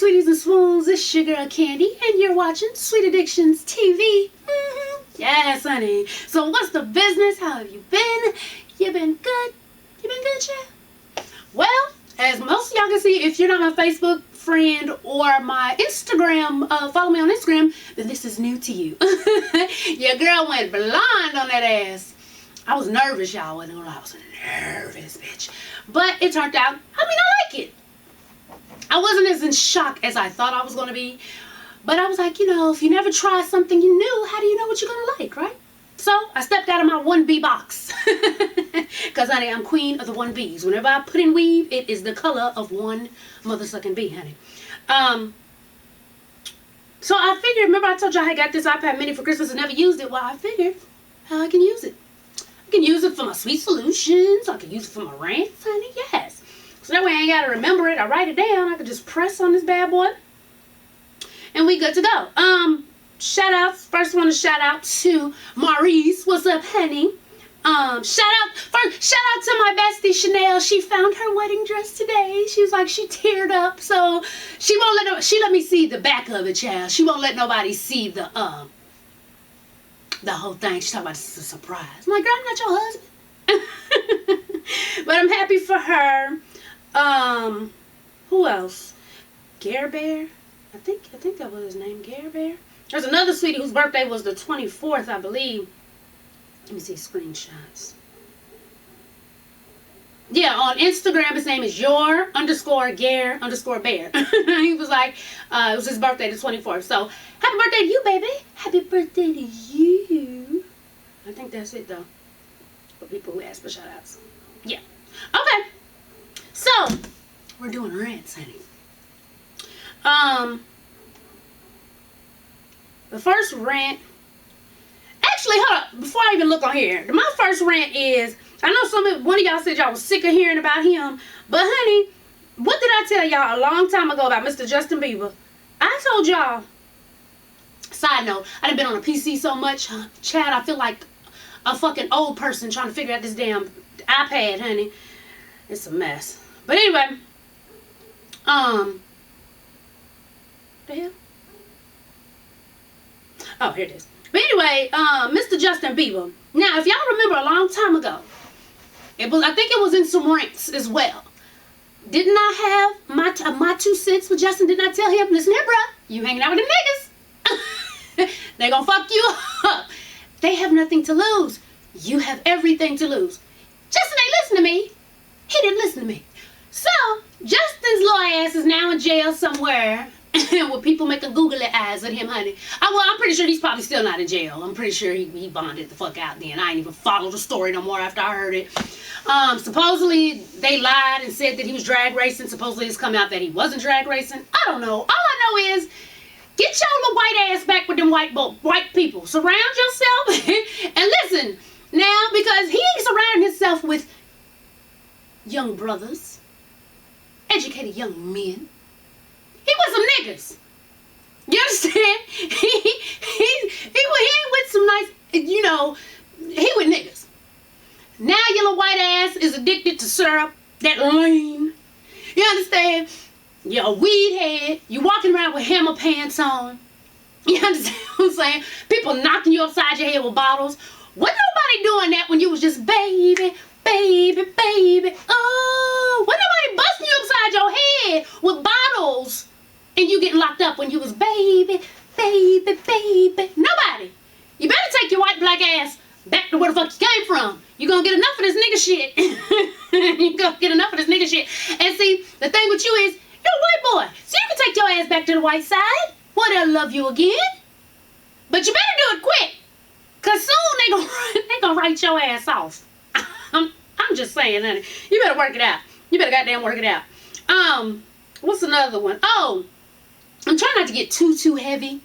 sweeties and swoons, it's your girl Candy, and you're watching Sweet Addictions TV. Yes, honey. So what's the business? How have you been? You been good? You been good, yeah? Well, as most of y'all can see, if you're not my Facebook friend or my Instagram, follow me on Instagram, then this is new to you. Your girl went blind on that ass. I was nervous, y'all. I was nervous, bitch. But it turned out, I like it. I wasn't as in shock as I thought I was going to be. But I was like, if you never try something new, how do you know what you're going to like, right? So I stepped out of my 1B box. Because, honey, I'm queen of the 1Bs. Whenever I put in weave, it is the color of one mother-sucking bee, honey. So I figured, remember I told you I got this iPad mini for Christmas and never used it? Well, I figured how I can use it. I can use it for my sweet solutions. I can use it for my rants, honey. Yes. So that way I ain't got to remember it. I write it down. I can just press on this bad boy. And we good to go. Shout outs. First one to shout out to Maurice. What's up, honey? Shout out to my bestie Chanel. She found her wedding dress today. She was like, she teared up, so she let me see the back of it, child. She won't let nobody see the whole thing. She's talking about it's a surprise. I'm like, girl, I'm not your husband. But I'm happy for her. Who else? Gare Bear. I think that was his name, Gare Bear. There's another sweetie whose birthday was the 24th, I believe. Let me see screenshots. Yeah, on Instagram, his name is your_Gare_Bear. He was like, it was his birthday, the 24th. So, happy birthday to you, baby. Happy birthday to you. I think that's it, though. For people who ask for shout-outs. Yeah. Okay. So, we're doing rants, honey. The first rant... Actually, hold up. Before I even look on here, my first rant is, I know one of y'all said y'all was sick of hearing about him, but honey, what did I tell y'all a long time ago about Mr. Justin Bieber? I told y'all, side note, I done been on a PC so much, Chad, I feel like a fucking old person trying to figure out this damn iPad, honey. It's a mess. But anyway, the hell? Oh, here it is. But anyway, Mr. Justin Bieber. Now, if y'all remember a long time ago, I think it was in some Rants as well. Didn't I have my 2 cents with Justin? Didn't I tell him, listen here, bruh, you hanging out with them niggas. They gonna fuck you up. They have nothing to lose. You have everything to lose. Justin ain't listen to me. He didn't listen to me. So, Justin's little ass is now in jail somewhere. With people making googly eyes at him, honey. Well, I'm pretty sure he's probably still not in jail. I'm pretty sure he bonded the fuck out then. I ain't even followed the story no more after I heard it. Supposedly, they lied and said that he was drag racing. Supposedly, it's come out that he wasn't drag racing. I don't know. All I know is, get your little white ass back with them white people. Surround yourself and listen. Now, because he ain't surrounding himself with young brothers, educated young men. He with some niggas. You understand? He with some nice, he with niggas. Now your little white ass is addicted to syrup, that lean. You understand? You're a weed head. You walking around with hammer pants on. You understand what I'm saying? People knocking you upside your head with bottles. Wasn't nobody doing that when you was just baby. Oh, wasn't nobody busting you upside your head with bottles. And you getting locked up when you was baby. Nobody. You better take your white black ass back to where the fuck you came from. You gonna get enough of this nigga shit. You gonna get enough of this nigga shit. And see, the thing with you is, you're a white boy. So you can take your ass back to the white side. Well, they'll love you again. But you better do it quick. Cause soon they gonna write your ass off. I'm just saying, honey. You better work it out. You better goddamn work it out. What's another one? Oh, I'm trying not to get too heavy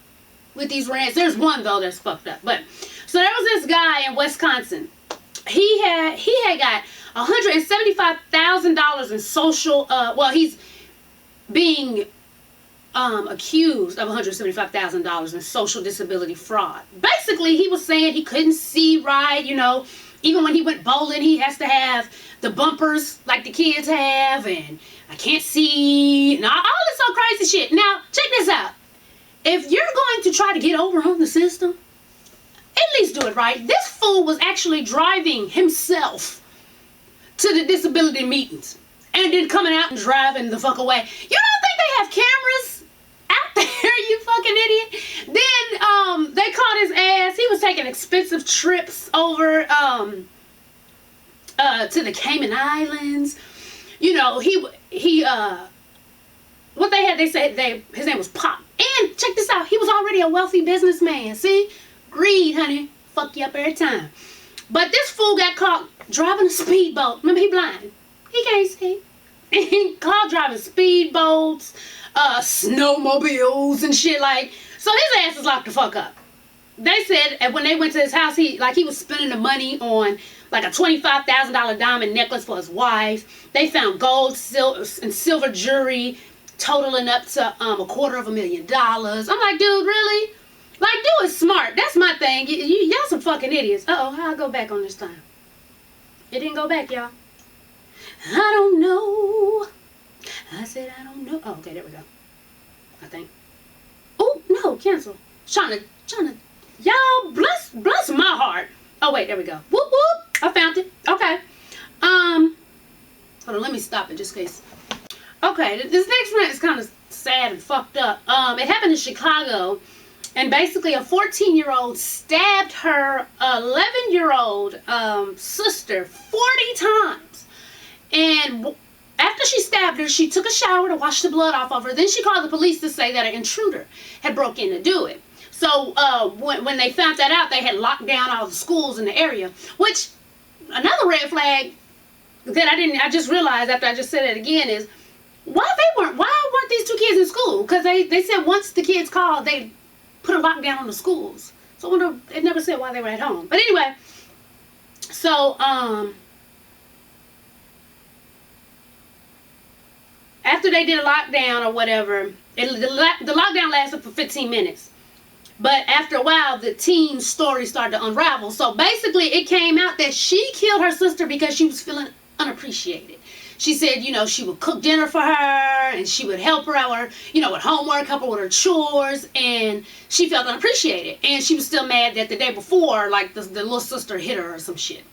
with these rants. There's one though that's fucked up. But so there was this guy in Wisconsin. He had got $175,000 in social. Well, he's being accused of $175,000 in social disability fraud. Basically, he was saying he couldn't see right. Even when he went bowling, he has to have the bumpers like the kids have, and I can't see, and all this so crazy crazy shit. Now, check this out. If you're going to try to get over on the system, at least do it right. This fool was actually driving himself to the disability meetings and then coming out and driving the fuck away. You don't think they have cameras out there, you fucking idiot? Then they caught his ass. He was taking expensive trips over to the Cayman Islands. You know, what they had, they said his name was Pop. And check this out, he was already a wealthy businessman. See? Greed, honey. Fuck you up every time. But this fool got caught driving a speedboat. Remember, he blind. He can't see. And he caught driving speedboats, snowmobiles and shit like. So his ass is locked the fuck up. They said when they went to his house, he was spending the money on like a $25,000 diamond necklace for his wife. They found gold, and silver jewelry totaling up to $250,000. I'm like, dude, really? Like, do it smart. That's my thing. Y'all some fucking idiots. Uh-oh, how'd I go back on this time? It didn't go back, y'all. I don't know. I said I don't know. Oh, okay, there we go. I think. Oh, no, cancel. Trying to, y'all, bless my heart. Oh, wait, there we go. Whoop, whoop. I found it. Okay. Hold on, let me stop it just in case. Okay, this next rant is kind of sad and fucked up. It happened in Chicago. And basically, a 14-year-old stabbed her 11-year-old sister 40 times. And after she stabbed her, she took a shower to wash the blood off of her. Then she called the police to say that an intruder had broke in to do it. So when they found that out, they had locked down all the schools in the area. Which, another red flag that I just realized after I just said it again is, why weren't these two kids in school? Because they said once the kids called, they put a lockdown on the schools. So I wonder, it never said why they were at home. But anyway, so after they did a lockdown or whatever, the lockdown lasted for 15 minutes. But after a while, the teen's story started to unravel. So basically, it came out that she killed her sister because she was feeling unappreciated. She said, you know, she would cook dinner for her and she would help her out, with homework, help her with her chores, and she felt unappreciated. And she was still mad that the day before, like, the little sister hit her or some shit.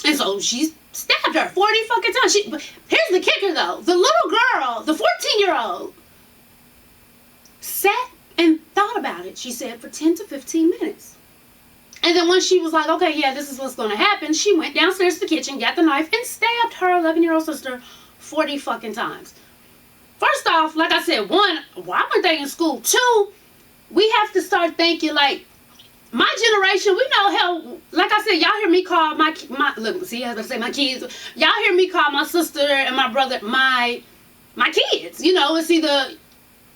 And so she stabbed her 40 fucking times. Here's the kicker, though. The little girl, the 14-year-old, sat and thought about it, she said, for 10 to 15 minutes. And then once she was like, okay, yeah, this is what's going to happen, she went downstairs to the kitchen, got the knife, and stabbed her 11-year-old sister 40 fucking times. First off, like I said, one, why weren't they in school? Two, we have to start thinking, like, my generation, we know how, like I said, y'all hear me call my look, see, I was going to say my kids. Y'all hear me call my sister and my brother my kids. You know, it's either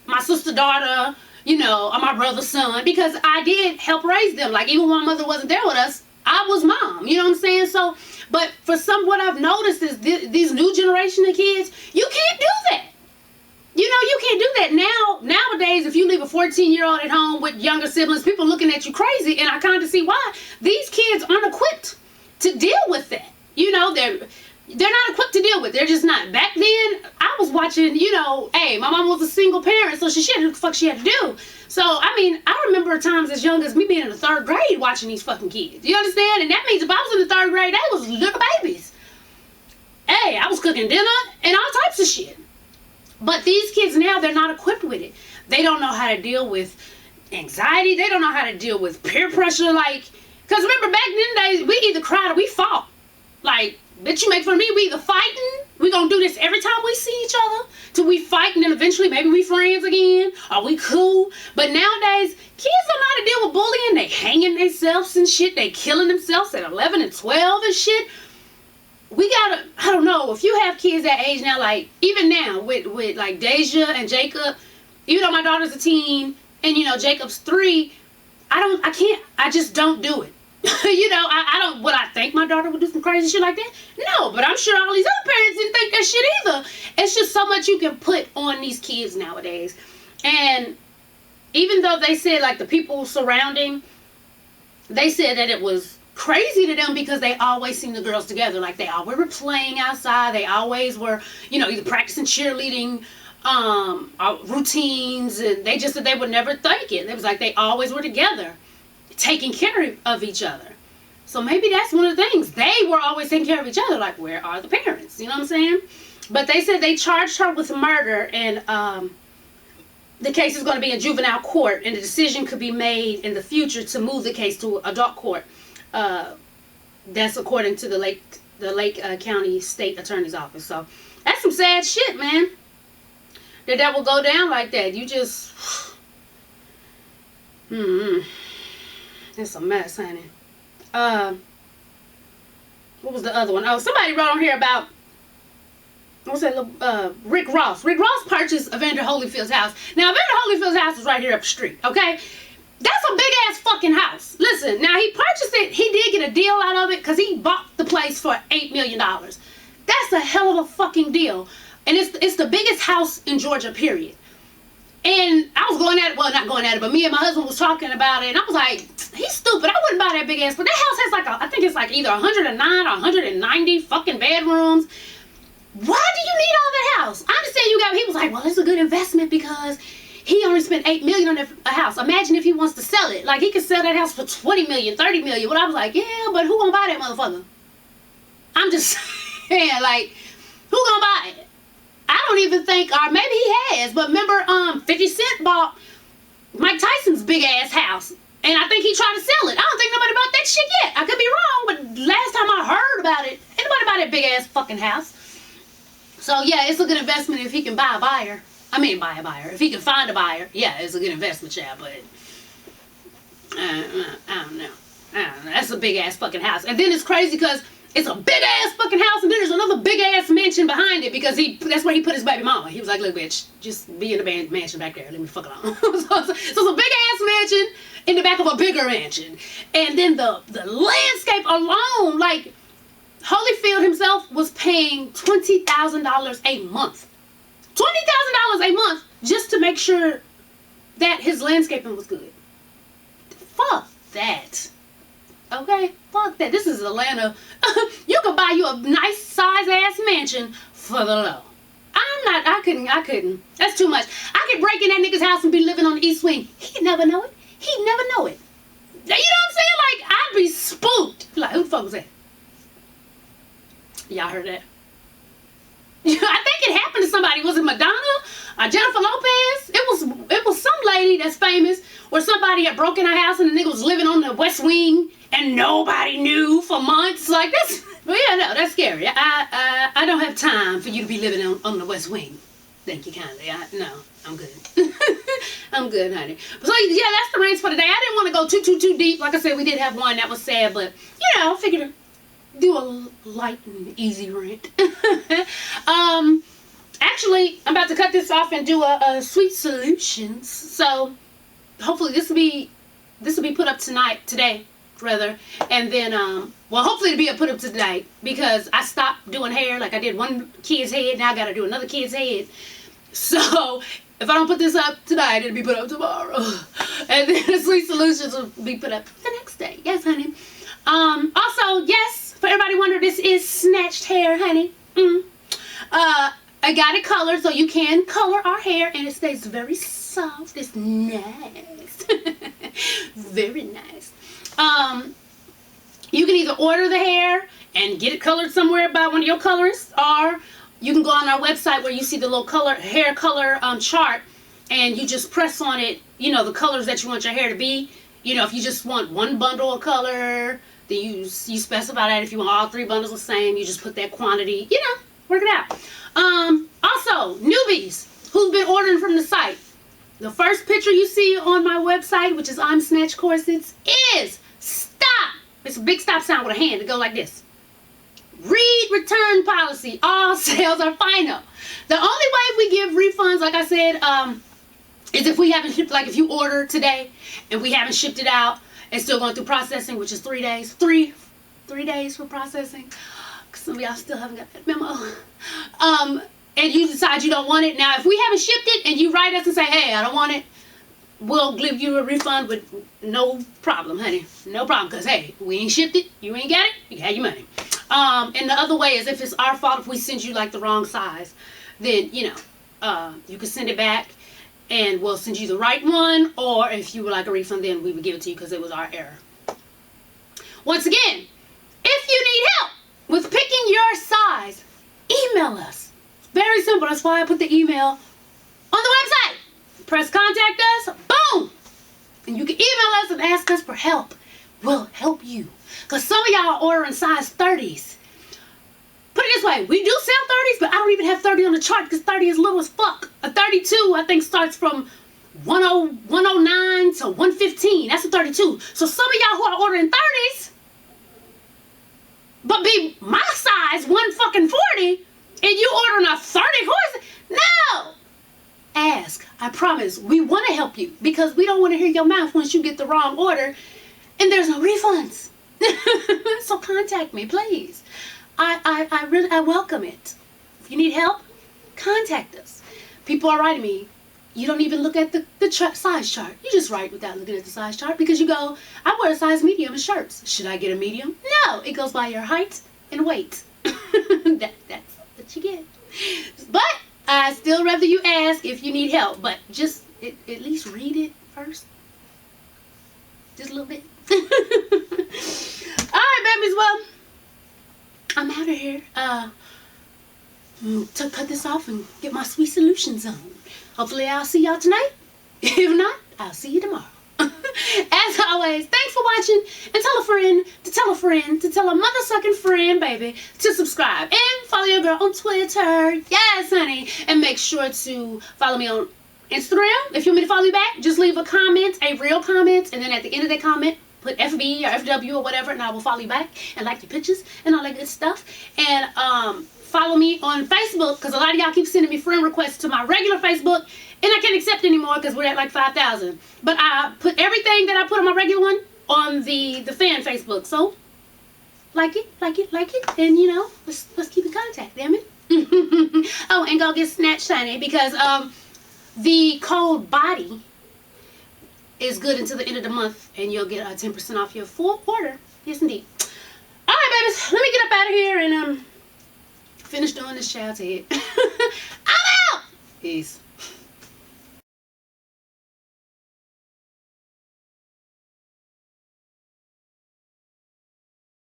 my sister, daughter, or my brother's son, because I did help raise them. Like, even when my mother wasn't there with us, I was mom. You know what I'm saying? So, but for what I've noticed is these new generation of kids, you can't do that. You can't do that. Nowadays, if you leave a 14-year-old at home with younger siblings, people looking at you crazy, and I kind of see why. These kids aren't equipped to deal with that. They're not equipped to deal with it. They're just not. Back then, I was watching, hey, my mom was a single parent, so she had to do the fuck she had to do. So, I remember times as young as me being in the 3rd grade watching these fucking kids. You understand? And that means if I was in the 3rd grade, they was little babies. Hey, I was cooking dinner and all types of shit. But these kids now, they're not equipped with it. They don't know how to deal with anxiety. They don't know how to deal with peer pressure. Like, because remember back in the days, we either cried or we fought. Like, bitch, you make fun of me, we either fighting, we gonna do this every time we see each other, till we fight, and then eventually maybe we friends again, or we cool. But nowadays, kids don't know how to deal with bullying. They hanging themselves and shit. They killing themselves at 11 and 12 and shit. We gotta, I don't know, if you have kids that age now, like, even now, with like Deja and Jacob, even though my daughter's a teen, and Jacob's 3, I just don't do it. I don't, would I think my daughter would do some crazy shit like that? No, but I'm sure all these other parents didn't think that shit either. It's just so much you can put on these kids nowadays. And even though they said, like, the people surrounding, they said that it was crazy to them because they always seen the girls together. Like, they always were playing outside. They always were, either practicing cheerleading routines, and they just said they would never think it. It was like they always were together, taking care of each other. So maybe that's one of the things. They were always taking care of each other. Like, where are the parents? You know what I'm saying? But they said they charged her with murder, and the case is going to be in juvenile court, and the decision could be made in the future to move the case to adult court. That's according to the Lake County State Attorney's Office. So that's some sad shit, man. That will go down like that. You just, it's a mess, honey. What was the other one? Oh, somebody wrote on here about, what's that? Rick Ross. Rick Ross purchased Evander Holyfield's house. Now, Evander Holyfield's house is right here up the street, okay? That's a big ass fucking house. Listen, now he purchased it. He did get a deal out of it because he bought the place for $8 million. That's a hell of a fucking deal. And it's the biggest house in Georgia, period. And I was going at it, well, not going at it, but me and my husband was talking about it, and I was like, he's stupid. I wouldn't buy that big ass, but that house has like, I think it's like either 109 or 190 fucking bedrooms. Why do you need all that house? I understand he was like, well, it's a good investment because he only spent $8 million on a house. Imagine if he wants to sell it. Like, he could sell that house for $20 million, $30 million. Well, I was like, yeah, but who gonna buy that motherfucker? I'm just saying, like, who gonna buy it? I don't even think, or maybe he has, but remember 50 Cent bought Mike Tyson's big ass house, and I think he tried to sell it. I don't think nobody bought that shit yet. I could be wrong, but last time I heard about it, ain't nobody bought that big ass fucking house. So yeah, it's a good investment if he can buy a buyer. I mean, buy a buyer. If he can find a buyer, yeah, it's a good investment, child, but I don't know. That's a big ass fucking house. And then it's crazy because it's a big ass fucking house, and then there's another big ass mansion behind it because that's where he put his baby mama. He was like, look, bitch, just be in the mansion back there. Let me fuck it on. so it's a big ass mansion in the back of a bigger mansion. And then the landscape alone, like, Holyfield himself was paying $20,000 a month. $20,000 a month just to make sure that his landscaping was good. Fuck that. Okay? Fuck that. This is Atlanta. You could buy you a nice size ass mansion for the low. I couldn't. That's too much. I could break in that nigga's house and be living on the east wing. He'd never know it. He'd never know it. You know what I'm saying? Like, I'd be spooked. Like, who the fuck was that? Y'all heard that? I think it happened to somebody. Was it Madonna or Jennifer Lopez? It was some lady that's famous where somebody had broken her house and the nigga was living on the west wing and nobody knew for months. Like, that's, well, yeah, no, that's scary. I don't have time for you to be living on the west wing. Thank you kindly. No, I'm good. I'm good, honey. So yeah, that's the rants for today. I didn't want to go too deep. Like I said, we did have one that was sad, but you know, I figured do a light and easy rant. Actually, I'm about to cut this off and do a sweet solutions. So hopefully this will be put up today, and then well, hopefully it'll be put up tonight because I stopped doing hair. Like, I did one kid's head, now I gotta do another kid's head. So if I don't put this up tonight, it'll be put up tomorrow, and then the sweet solutions will be put up the next day. Yes, honey. Also, yes, for everybody wondering, this is snatched hair, honey. I got it colored, so you can color our hair, and it stays very soft. It's nice. Very nice. You can either order the hair and get it colored somewhere by one of your colorists, or you can go on our website where you see the little hair color chart, and you just press on it, you know, the colors that you want your hair to be. You know, if you just want one bundle of color, then you specify that. If you want all 3 bundles the same, you just put that quantity, you know, work it out. Also, newbies who've been ordering from the site, the first picture you see on my website, which is I'm Snatched Corsets, is stop. It's a big stop sign with a hand to go like this. Read return policy. All sales are final. The only way we give refunds, like I said, is if we haven't shipped, like if you order today and we haven't shipped it out, it's still going through processing, which is 3 days. Three days for processing. Some of y'all still haven't got that memo. And you decide you don't want it. Now, if we haven't shipped it and you write us and say, hey, I don't want it, we'll give you a refund with no problem, honey. No problem, because, hey, we ain't shipped it. You ain't got it. You got your money. And the other way is if it's our fault if we send you, like, the wrong size, then, you know, You can send it back and we'll send you the right one, or if you would like a refund, then we would give it to you because it was our error. Once again, if you need help with picking your size, email us. It's very simple. That's why I put the email on the website. Press contact us, boom! And you can email us and ask us for help. We'll help you. Because some of y'all are ordering size 30s. Put it this way, we do sell 30s, but I don't even have 30 on the chart because 30 is little as fuck. A 32, I think, starts from 109 to 115. That's a 32. So some of y'all who are ordering 30s, but be my size 140, and you ordering a 30 horse? No! Ask. I promise. We want to help you because we don't want to hear your mouth once you get the wrong order and there's no refunds. So contact me, please. I welcome it. If you need help, contact us. People are writing me, you don't even look at the size chart. You just write without looking at the size chart because you go, I wear a size medium in shirts. Should I get a medium? No, it goes by your height and weight. That's what you get. But I still rather you ask if you need help, but just at least read it first. Just a little bit. Alright, babies, well, I'm out of here. To cut this off and get my sweet solutions on. Hopefully I'll see y'all tonight. If not, I'll see you tomorrow. As always, thanks for watching, and tell a friend to tell a friend to tell a mother-sucking friend, baby, to subscribe and follow your girl on Twitter. Yes, honey. And make sure to follow me on Instagram. If you want me to follow you back, just leave a comment, a real comment, and then at the end of that comment, put FB or FW or whatever, and I will follow you back and like your pictures and all that good stuff. And follow me on Facebook, because a lot of y'all keep sending me friend requests to my regular Facebook, and I can't accept anymore because we're at like 5,000. But I put everything that I put on my regular one on the fan Facebook. So like it, and you know, let's keep in contact, damn it. Oh, and go get snatched, honey, because the code BODY is good until the end of the month, and you'll get 10% off your full order. Yes, indeed. All right, babies, let me get up out of here and finish doing this child's head. I'm out. Peace.